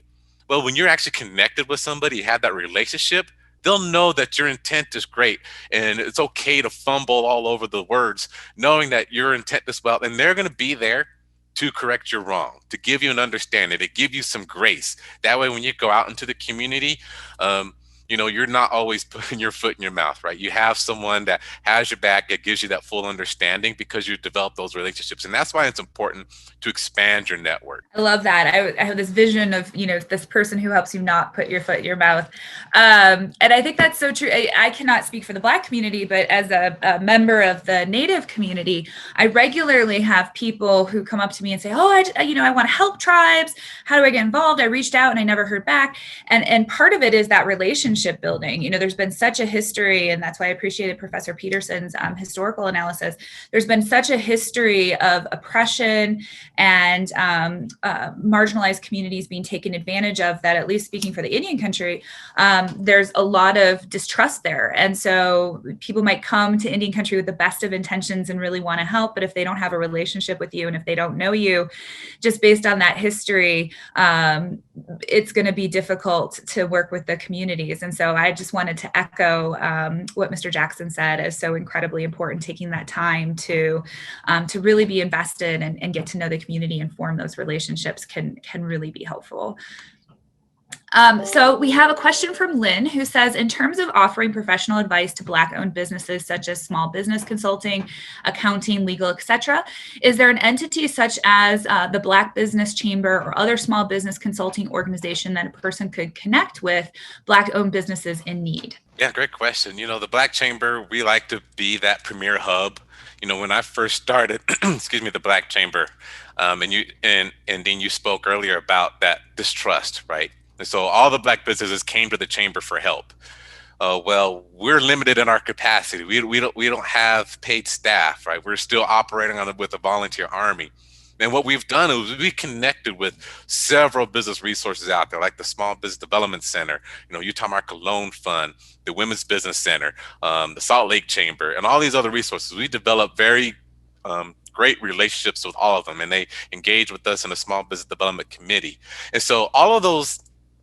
Well, when you're actually connected with somebody, you have that relationship, they'll know that your intent is great. And it's okay to fumble all over the words, knowing that your intent is well, and they're going to be there to correct your wrong, to give you an understanding, to give you some grace. That way, when you go out into the community, you're not always putting your foot in your mouth, right? You have someone that has your back, that gives you that full understanding because you develop those relationships. And that's why it's important to expand your network. I love that. I have this vision of, this person who helps you not put your foot in your mouth. And I think that's so true. I cannot speak for the Black community, but as a member of the Native community, I regularly have people who come up to me and say, oh, I want to help tribes. How do I get involved? I reached out and I never heard back. And part of it is that relationship building. There's been such a history, and that's why I appreciated Professor Peterson's historical analysis. There's been such a history of oppression and marginalized communities being taken advantage of that, at least speaking for the Indian country, there's a lot of distrust there. And so people might come to Indian country with the best of intentions and really want to help, but if they don't have a relationship with you and if they don't know you, just based on that history, it's going to be difficult to work with the communities. And so I just wanted to echo what Mr. Jackson said is so incredibly important, taking that time to really be invested and get to know the community and form those relationships can really be helpful. So we have a question from Lynn who says, in terms of offering professional advice to Black-owned businesses such as small business consulting, accounting, legal, etc., is there an entity such as the Black Business Chamber or other small business consulting organization that a person could connect with Black-owned businesses in need? Yeah, great question. The Black Chamber, we like to be that premier hub. When I first started, the Black Chamber, and then you spoke earlier about that distrust, right? And so all the Black businesses came to the chamber for help. Well, we're limited in our capacity. We don't have paid staff, right? We're still operating with a volunteer army. And what we've done is we connected with several business resources out there, like the Small Business Development Center, Utah Market Loan Fund, the Women's Business Center, the Salt Lake Chamber, and all these other resources. We developed very great relationships with all of them, and they engage with us in the Small Business Development Committee. And so all of those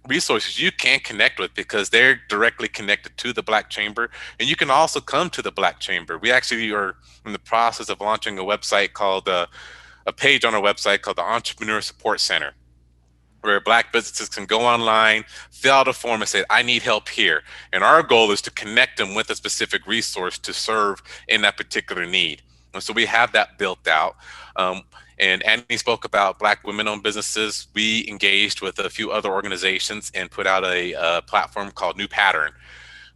resources you can connect with because they're directly connected to the Black Chamber, and you can also come to the Black Chamber. We actually are in the process of launching a website called a page on our website called the Entrepreneur Support Center, where Black businesses can go online, fill out a form and say, I need help here. And our goal is to connect them with a specific resource to serve in that particular need. And so we have that built out. And Annie spoke about Black women-owned businesses. We engaged with a few other organizations and put out a platform called New Pattern,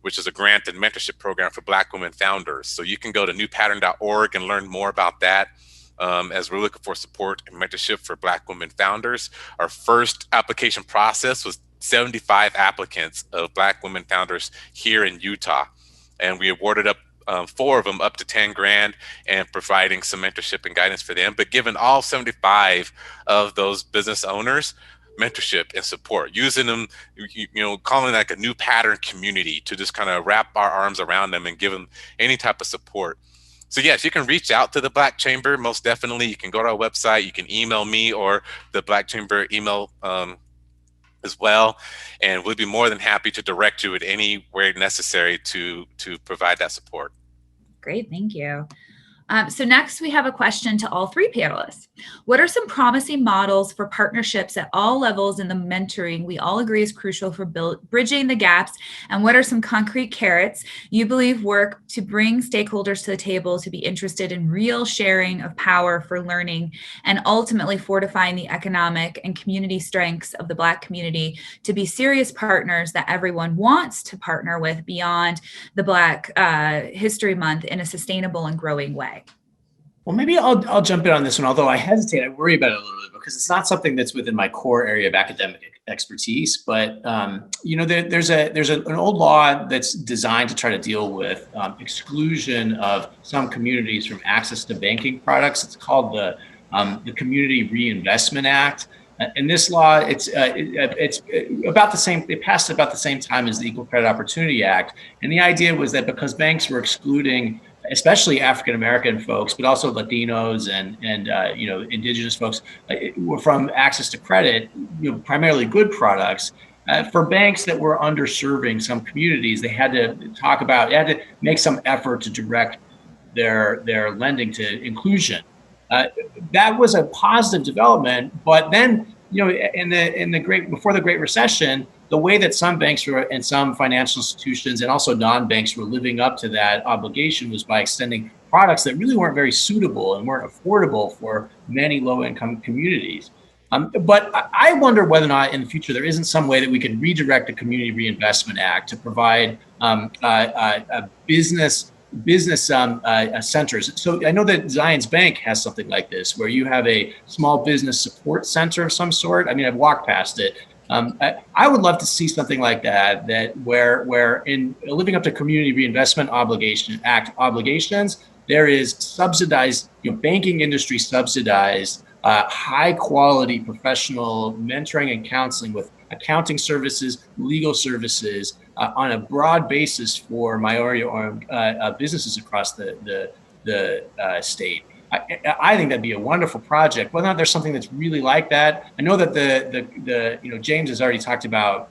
which is a grant and mentorship program for Black women founders. So you can go to newpattern.org and learn more about that. As we're looking for support and mentorship for Black women founders. Our first application process was 75 applicants of Black women founders here in Utah. And we awarded up 4 of them up to 10 grand and providing some mentorship and guidance for them. But given all 75 of those business owners, mentorship and support, using them, calling like a new pattern community to just kind of wrap our arms around them and give them any type of support. So yes, you can reach out to the Black Chamber, most definitely. You can go to our website, you can email me or the Black Chamber email as well, and we'll be more than happy to direct you at anywhere necessary to provide that support. Great, thank you. So next we have a question to all three panelists. What are some promising models for partnerships at all levels in the mentoring we all agree is crucial for bridging the gaps? And what are some concrete carrots you believe work to bring stakeholders to the table to be interested in real sharing of power for learning and ultimately fortifying the economic and community strengths of the Black community to be serious partners that everyone wants to partner with beyond the Black History Month in a sustainable and growing way? Well, maybe I'll jump in on this one, although I hesitate. I worry about it a little bit because it's not something that's within my core area of academic expertise. But there's an old law that's designed to try to deal with exclusion of some communities from access to banking products. It's called the Community Reinvestment Act. And this law, it's about the same. It passed about the same time as the Equal Credit Opportunity Act. And the idea was that because banks were excluding especially African-American folks, but also Latinos and indigenous folks were from access to credit, primarily good products. For banks that were underserving some communities, they had to make some effort to direct their lending to inclusion. That was a positive development, but then before the Great Recession, the way that some banks were and some financial institutions and also non-banks were living up to that obligation was by extending products that really weren't very suitable and weren't affordable for many low-income communities. But I wonder whether or not in the future there isn't some way that we can redirect the Community Reinvestment Act to provide business centers. So I know that Zions Bank has something like this, where you have a small business support center of some sort. I mean, I've walked past it. I would love to see something like that where in living up to Community Reinvestment Act obligations, there is subsidized, banking industry subsidized, high quality professional mentoring and counseling with accounting services, legal services on a broad basis for minority-owned businesses across the state. I think that'd be a wonderful project. Whether or not there's something that's really like that, I know that the James has already talked about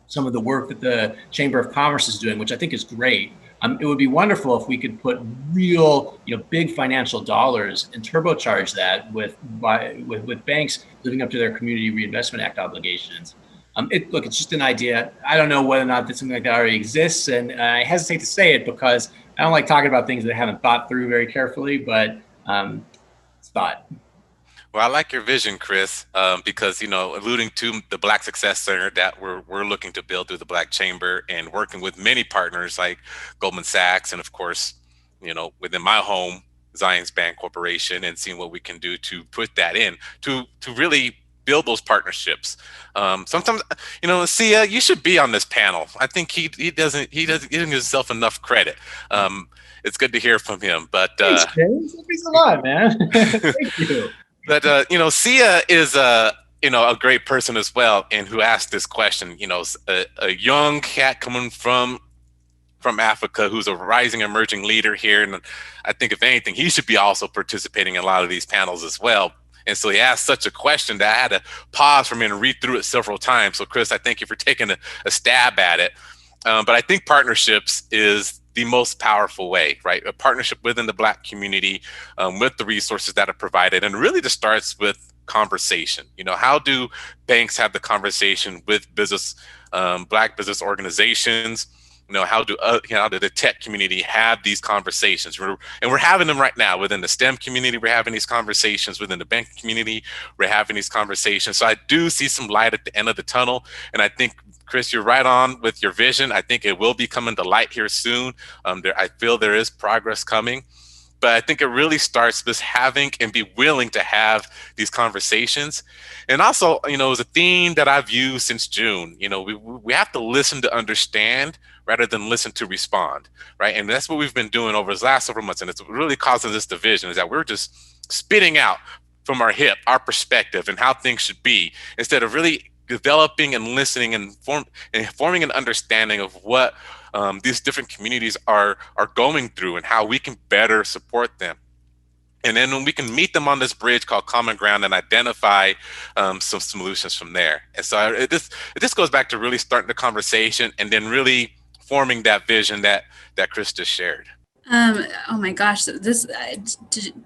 some of the work that the Chamber of Commerce is doing, which I think is great. It would be wonderful if we could put real, big financial dollars and turbocharge that with banks living up to their Community Reinvestment Act obligations. It's just an idea. I don't know whether or not something like that already exists, and I hesitate to say it because I don't like talking about things that I haven't thought through very carefully, but it's thought. Well, I like your vision, Chris, because, alluding to the Black Success Center that we're looking to build through the Black Chamber and working with many partners like Goldman Sachs and, of course, within my home, Zions Bank Corporation, and seeing what we can do to put that in to really build those partnerships. Sometimes, Sia, you should be on this panel. I think he doesn't give himself enough credit. It's good to hear from him. But thanks, James. Thanks a lot, man. Thank you. But Sia is a great person as well, and who asked this question. A young cat coming from Africa who's a rising, emerging leader here, and I think if anything, he should be also participating in a lot of these panels as well. And so he asked such a question that I had to pause for me and read through it several times. So Chris, I thank you for taking a stab at it. But I think partnerships is the most powerful way, right? A partnership within the Black community with the resources that are provided. And really just starts with conversation. How do banks have the conversation with business, Black business organizations? How do the tech community have these conversations? We're having them right now within the STEM community. We're having these conversations within the banking community. We're having these conversations. So I do see some light at the end of the tunnel. And I think, Chris, you're right on with your vision. I think it will be coming to light here soon. I feel there is progress coming. But I think it really starts with having and be willing to have these conversations. And also, it's a theme that I've used since June. We have to listen to understand rather than listen to respond, right? And that's what we've been doing over the last several months. And it's really causing this division, is that we're just spitting out from our hip, our perspective, and how things should be, instead of really developing and listening and forming an understanding of what these different communities are going through and how we can better support them. And then when we can meet them on this bridge called common ground and identify some solutions from there. And so it just goes back to really starting the conversation and then really forming that vision that Chris just shared. Oh my gosh, this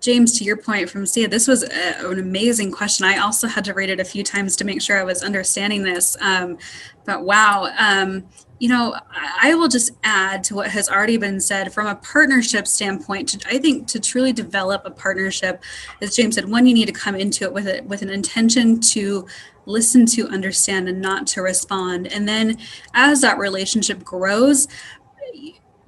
James, to your point from Sia, this was an amazing question. I also had to read it a few times to make sure I was understanding this. But wow, I will just add to what has already been said from a partnership standpoint. I think to truly develop a partnership, as James said, one, you need to come into it with an intention to listen, to understand, and not to respond. And then as that relationship grows,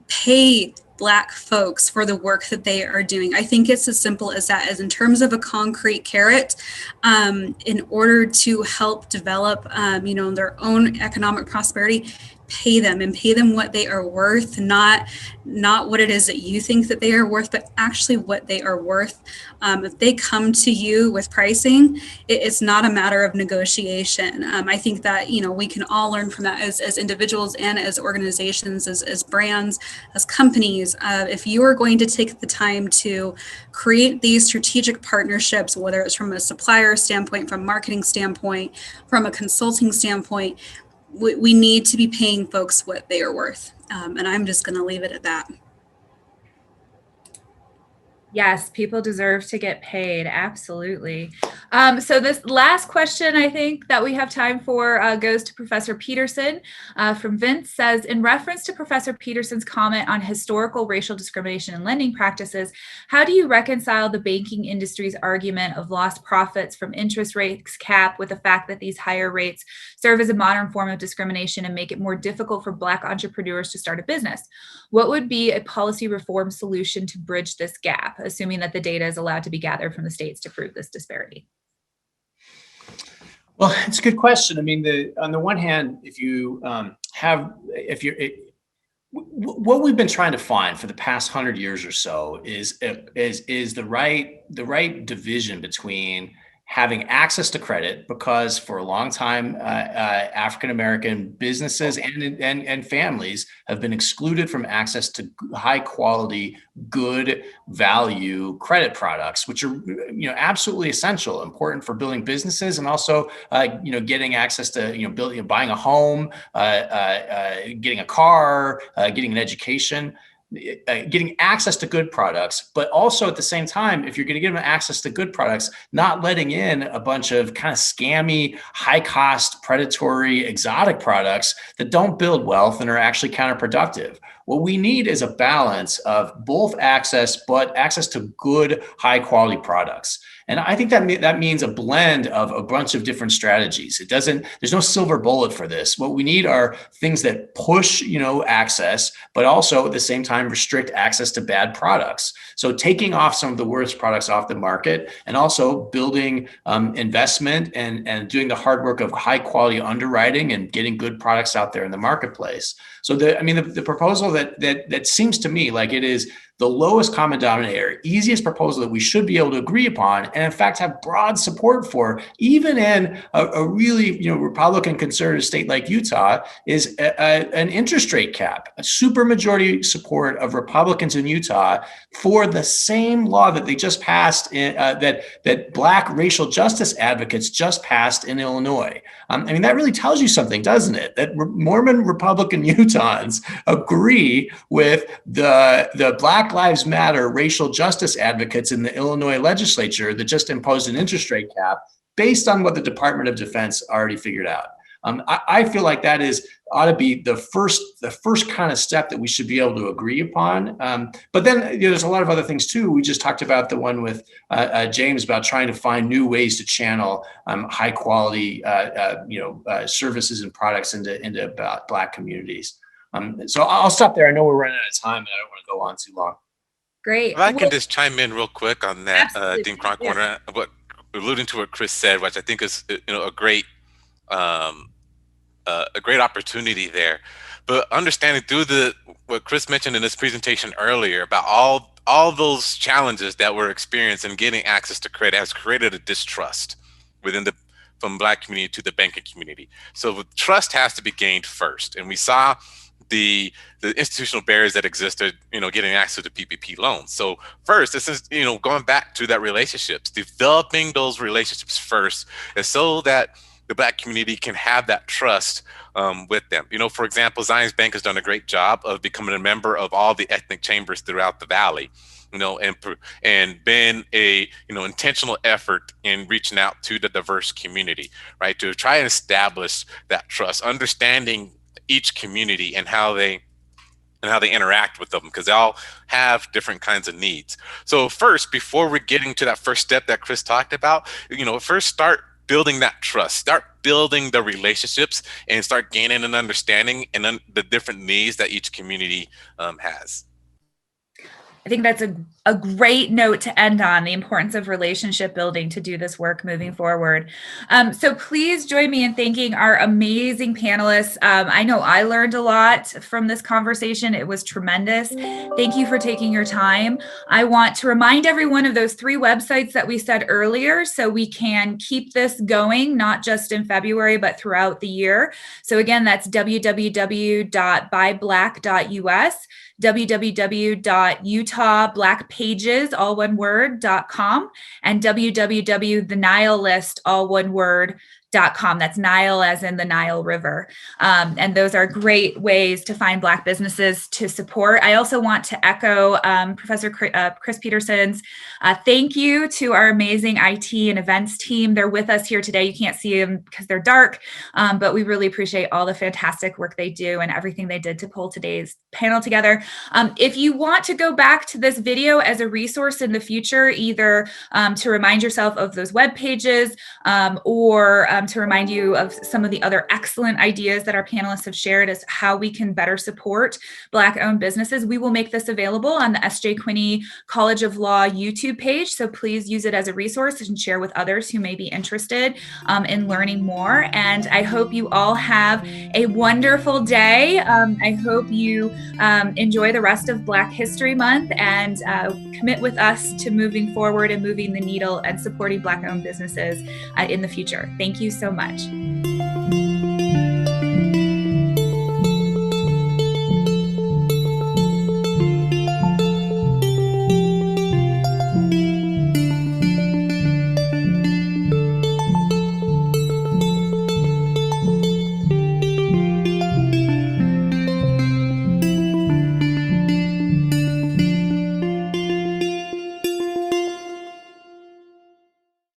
pay Black folks for the work that they are doing. I think it's as simple as that, as in terms of a concrete carrot, in order to help develop, their own economic prosperity. Pay them and pay them what they are worth, not what it is that you think that they are worth, but actually what they are worth. If they come to you with pricing, it's not a matter of negotiation. I think that, we can all learn from that as individuals and as organizations, as brands, as companies. If you are going to take the time to create these strategic partnerships, whether it's from a supplier standpoint, from a marketing standpoint, from a consulting standpoint, we need to be paying folks what they are worth. And I'm just going to leave it at that. Yes, people deserve to get paid. Absolutely. So this last question, I think that we have time for goes to Professor Peterson from Vince. Says, in reference to Professor Peterson's comment on historical racial discrimination in lending practices, how do you reconcile the banking industry's argument of lost profits from interest rates cap with the fact that these higher rates serve as a modern form of discrimination and make it more difficult for Black entrepreneurs to start a business? What would be a policy reform solution to bridge this gap, assuming that the data is allowed to be gathered from the states to prove this disparity? Well, it's a good question. I mean, on the one hand, what we've been trying to find for the past 100 years or so is the right division between having access to credit, because for a long time, African-American businesses and families have been excluded from access to high quality, good value credit products, which are absolutely essential, important for building businesses, and also getting access to buying a home, getting a car, getting an education. Getting access to good products, but also at the same time, if you're going to give them access to good products, not letting in a bunch of kind of scammy, high cost, predatory, exotic products that don't build wealth and are actually counterproductive. What we need is a balance of both access, but access to good, high quality products. And I think that means a blend of a bunch of different strategies. There's no silver bullet for this. What we need are things that push, access, but also at the same time restrict access to bad products. So taking off some of the worst products off the market, and also building investment and doing the hard work of high quality underwriting and getting good products out there in the marketplace. So the proposal that seems to me like it is the lowest common denominator, easiest proposal that we should be able to agree upon, and in fact have broad support for, even in a really Republican conservative state like Utah, is an interest rate cap. A supermajority support of Republicans in Utah for the same law that they just passed, that Black racial justice advocates just passed in Illinois. That really tells you something, doesn't it? That Mormon Republican Utahns agree with the Black Lives Matter racial justice advocates in the Illinois legislature that just imposed an interest rate cap based on what the Department of Defense already figured out. I feel like that ought to be the first kind of step that we should be able to agree upon. But then there's a lot of other things too. We just talked about the one with James about trying to find new ways to channel high quality services and products into Black communities. So I'll stop there. I know we're running out of time, and I don't want to go on too long. Great. If I can just chime in real quick on that, Dean Kronk, Yeah. alluding to what Chris said, which I think is a great opportunity there. But understanding through what Chris mentioned in his presentation earlier about all all those challenges that we're experiencing getting access to credit has created a distrust from Black community to the banking community. So trust has to be gained first. And we saw the institutional barriers that existed, getting access to PPP loans. So first, this is, going back to that relationships, developing those relationships first, and so that the Black community can have that trust with them. For example, Zions Bank has done a great job of becoming a member of all the ethnic chambers throughout the Valley, and been a, intentional effort in reaching out to the diverse community, right? To try and establish that trust, understanding each community and how they interact with them, because they all have different kinds of needs. So first, before we're getting to that first step that Chris talked about, first start building that trust, start building the relationships, and start gaining an understanding and the different needs that each community has. I think that's a great note to end on, the importance of relationship building to do this work moving forward. So please join me in thanking our amazing panelists. I know I learned a lot from this conversation. It was tremendous. Thank you for taking your time. I want to remind everyone of those 3 websites that we said earlier, so we can keep this going, not just in February, but throughout the year. So again, that's www.buyblack.us, www.utahblackpages, all one word.com, and www.thenilelist, all one word.com. That's Nile as in the Nile River. And those are great ways to find Black businesses to support. I also want to echo Professor Chris Peterson's thank you to our amazing IT and events team. They're with us here today. You can't see them because they're dark, but we really appreciate all the fantastic work they do and everything they did to pull today's panel together. If you want to go back to this video as a resource in the future, either to remind yourself of those web pages or to remind you of some of the other excellent ideas that our panelists have shared as how we can better support Black-owned businesses, we will make this available on the S.J. Quinney College of Law YouTube page. So please use it as a resource and share with others who may be interested in learning more. And I hope you all have a wonderful day. I hope you enjoy the rest of Black History Month and commit with us to moving forward and moving the needle and supporting Black-owned businesses in the future. Thank you so much.